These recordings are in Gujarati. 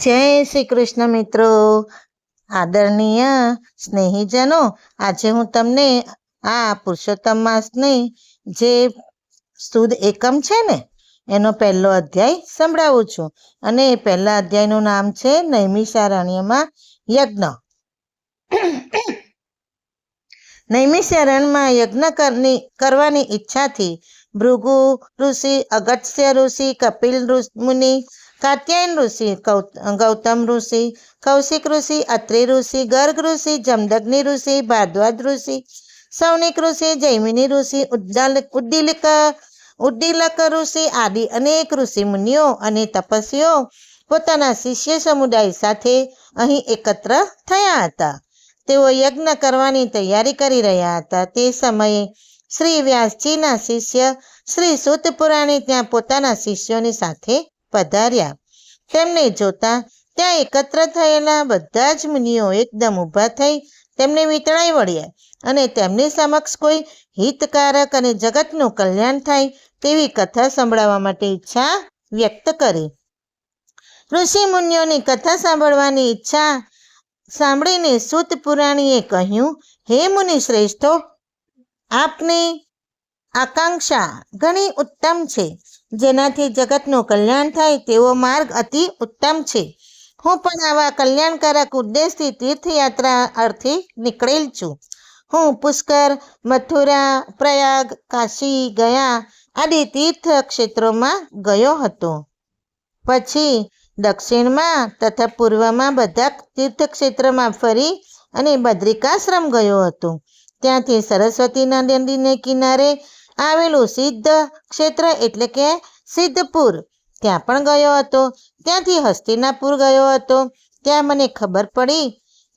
જય શ્રી કૃષ્ણ મિત્રો, આદરણીય સ્નેહીજનો, આજે હું તમને આ પુરુષોત્તમ માસની જે સુદ એકમ છે ને એનો પહેલો અધ્યાય સંભળાવું છું. અને એ પહેલા અધ્યાયનું નામ છે નૈમિષારણ્યમાં યજ્ઞ. નૈમિષારણ્યમાં યજ્ઞ કરવાની ઈચ્છાથી ભૃગુ ઋષિ, અગસ્ત્ય ઋષિ, કપિલ મુનિ, કાત્યાયન ઋષિ, ગૌતમ ઋષિ, કૌશિક ઋષિ, અત્રિ ઋષિ, ગર્ગ ઋષિ, જમદગ્નિ ઋષિ, ભારદ્વાજ ઋષિ, સૌનિક ઋષિ, જૈમિની ઋષિ, ઉદ્દીલક ઋષિ આદિ અનેક ઋષિ મુનિઓ અને તપસ્વીઓ પોતાના શિષ્ય સમુદાય સાથે અહીં એકત્ર થયા હતા. તેઓ યજ્ઞ કરવાની તૈયારી કરી રહ્યા હતા. તે સમયે શ્રી વ્યાસજીના શિષ્ય શ્રી સૂત પુરાણી ત્યાં પોતાના શિષ્યોની સાથે પધાર્યા. તેમને જોતા ત્યાં એકત્ર થયેલા બધા જ મુનિઓ એકદમ ઊભા થઈ તેમને વીંટળાઈ વળ્યા અને તેમની સમક્ષ કોઈ હિતકારક અને જગતનું કલ્યાણ થાય તેવી કથા સંભળાવવા માટે ઈચ્છા વ્યક્ત કરી. ઋષિ મુનિઓની કથા સાંભળવાની ઈચ્છા સાંભળીને સૂત પુરાણીએ કહ્યું, હે મુનિ શ્રેષ્ઠો, આપની આકાંક્ષા ઘણી ઉત્તમ છે. જેનાથી જગતનું કલ્યાણ થાય તેવો માર્ગ અતિ ઉત્તમ છે. હું પણ આવા કલ્યાણકારક ઉદ્દેશથી તીર્થયાત્રા અર્થે નીકળેલ છું. હું પુષ્કર, મથુરા, પ્રયાગ, કાશી, ગયા આદિ તીર્થ ક્ષેત્રોમાં ગયો હતો. પછી દક્ષિણમાં તથા પૂર્વમાં બધા તીર્થક્ષેત્રમાં ફરી અને બદ્રિકાશ્રમ ગયો હતો. ત્યાંથી સરસ્વતી નદીને કિનારે આવેલું સિદ્ધ ક્ષેત્ર એટલે કે સિદ્ધપુર ત્યાં પણ ગયો હતો. ત્યાંથી હસ્તિનાપુર ગયો હતો. ત્યાં મને ખબર પડી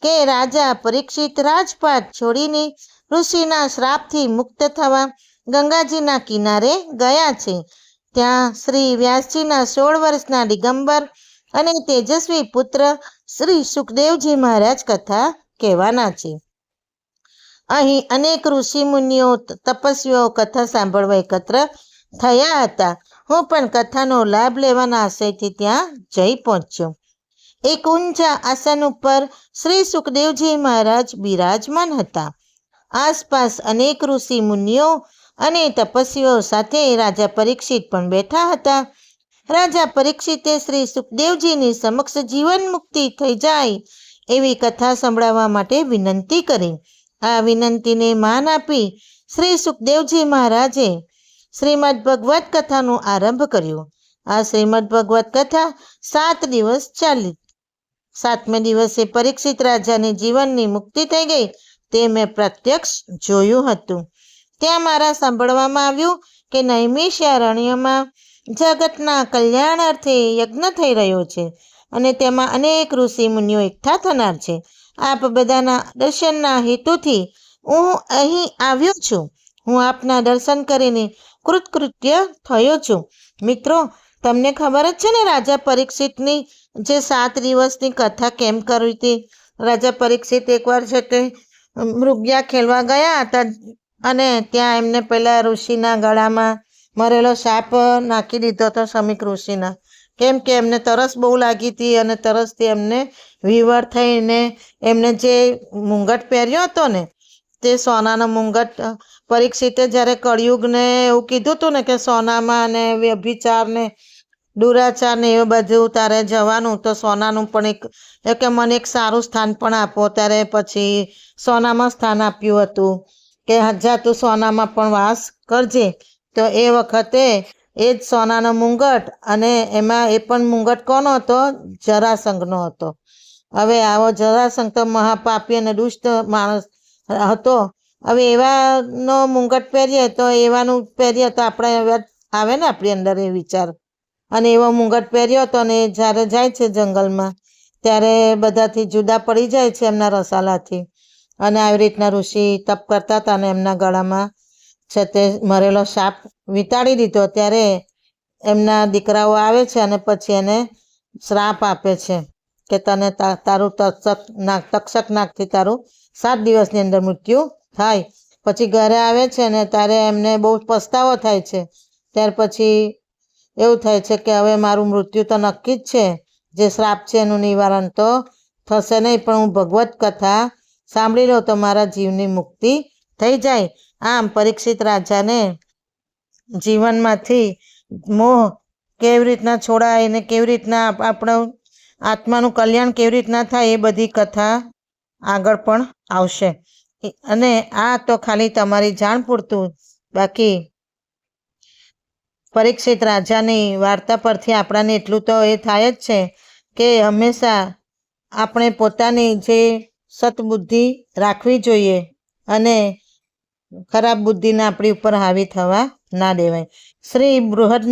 કે રાજા પરીક્ષિત રાજપાટ છોડીને ઋષિના શ્રાપથી મુક્ત થવા ગંગાજીના કિનારે ગયા છે. ત્યાં શ્રી વ્યાસજીના 16 વર્ષના દિગંબર અને તેજસ્વી પુત્ર શ્રી સુખદેવજી મહારાજ કથા કહેવાના છે. અહીં અનેક ઋષિ મુનિઓ તપસ્વીઓ કથા સાંભળવા એકત્ર થયા હતા. હું પણ કથાનો લાભ લેવાના આશયથી ત્યાં જઈ પહોંચ્યો. એક ઊંચા આસન ઉપર શ્રી સુખદેવજી મહારાજ બિરાજમાન હતા. આસપાસ અનેક ઋષિ મુનિઓ અને તપસ્વીઓ સાથે રાજા પરીક્ષિત પણ બેઠા હતા. રાજા પરીક્ષિતે શ્રી સુખદેવજીની સમક્ષ જીવન મુક્તિ થઈ જાય એવી કથા સંભળાવવા માટે વિનંતી કરી. આ વિનંતીને માન આપી શ્રી સુખદેવજી મહારાજે શ્રીમદ ભગવત કથાનો આરંભ કર્યો. આ શ્રીમદ ભગવત કથા 7 દિવસ ચાલી. 7મે દિવસે પરીક્ષિત રાજાની જીવનની મુક્તિ થઈ ગઈ તે મેં પ્રત્યક્ષ જોયું હતું. ત્યાં મારા સાંભળવામાં આવ્યું કે નૈમિષારણ્યમાં જગતના કલ્યાણ અર્થે યજ્ઞ થઈ રહ્યો છે અને તેમાં અનેક ઋષિ મુનિઓ એકઠા થનાર છે. આપ બધાના દર્શનના હેતુથી હું અહીં આવ્યો છું. હું આપના દર્શન કરીને કૃતકૃત્ય થયો છું. મિત્રો, તમને ખબર જ છે ને રાજા પરીક્ષિતની જે 7 દિવસની કથા કેમ કરવી હતી. રાજા પરીક્ષિત એકવાર છે તે મૃગયા ખેલવા ગયા હતા અને ત્યાં એમને પેલા ઋષિના ગળામાં મરેલો સાપ નાખી દીધો હતો સમીક ઋષિના. કેમ કે એમને તરસ બહુ લાગી હતી અને તરસથી એમને વિવર થઈને એમને જે મુંગટ પહેર્યો હતો ને તે સોનાનો મુંગટ પરીક્ષિતે જ્યારે કળિયુગને એવું કીધું હતું ને કે સોનામાં ને વ્યભિચાર ને દુરાચાર ને એવું બધું તારે જવાનું તો સોનાનું પણ એક કે મને એક સારું સ્થાન પણ આપો. ત્યારે પછી સોનામાં સ્થાન આપ્યું હતું કે જા તું સોનામાં પણ વાસ કરજે. તો એ વખતે એ જ સોનાનો મુંગટ અને એમાં એ પણ મુંગટ કોનો હતો? જરાસંઘનો હતો. હવે આવો જરાસંઘ તો મહાપાપી અને દુષ્ટ માણસ હતો. હવે એવાનો મુંગટ પહેરીએ તો એવાનું પહેરીએ તો આપણે આવે ને આપણી અંદર એ વિચાર. અને એવો મુંગટ પહેર્યો હતો ને જ્યારે જાય છે જંગલમાં ત્યારે બધાથી જુદા પડી જાય છે એમના રસાલાથી. અને આવી રીતના ઋષિ તપ કરતા હતા અને એમના ગળામાં છે તે મરેલો સાપ વીંટાળી દીધો. ત્યારે એમના દીકરાઓ આવે છે અને પછી એને શ્રાપ આપે છે કે તને તારું તક્ષક નાગથી તારું 7 દિવસની અંદર મૃત્યુ થાય. પછી ઘરે આવે છે ને ત્યારે એમને બહુ પસ્તાવો થાય છે. ત્યાર પછી એવું થાય છે કે હવે મારું મૃત્યુ તો નક્કી જ છે જે શ્રાપ છે એનું નિવારણ તો થશે નહીં, પણ હું ભગવત કથા સાંભળી લઉં તો મારા જીવની મુક્તિ થઈ જાય. આમ પરીક્ષિત રાજાને જીવનમાંથી મોહ કેવી રીતના છોડાય ને કેવી રીતના આપણું આત્માનું કલ્યાણ કેવી રીતના થાય એ બધી કથા આગળ પણ આવશે. અને આ તો ખાલી તમારી જાણ પૂરતું. બાકી પરીક્ષિત રાજાની વાર્તા પરથી આપણાને એટલું તો એ થાય જ છે કે હંમેશા આપણે પોતાની જે સતબુદ્ધિ રાખવી જોઈએ અને ખરાબ બુદ્ધિને આપણી ઉપર હાવી થવા ના દેવાય. શ્રી બૃહદ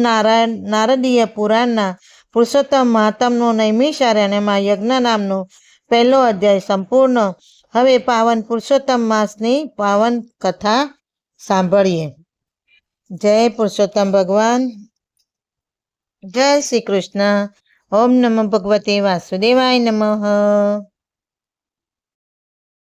નારદીય પુરાણના પુરુષોત્તમ મહાત્મનો નૈમિષારણ્યમાં યજ્ઞ નામનો પહેલો અધ્યાય સંપૂર્ણ. હવે પાવન પુરુષોત્તમ માસની પાવન કથા સાંભળીએ. જય પુરુષોત્તમ ભગવાન. જય શ્રી કૃષ્ણ. ઓમ નમઃ ભગવતે વાસુદેવાય નમઃ.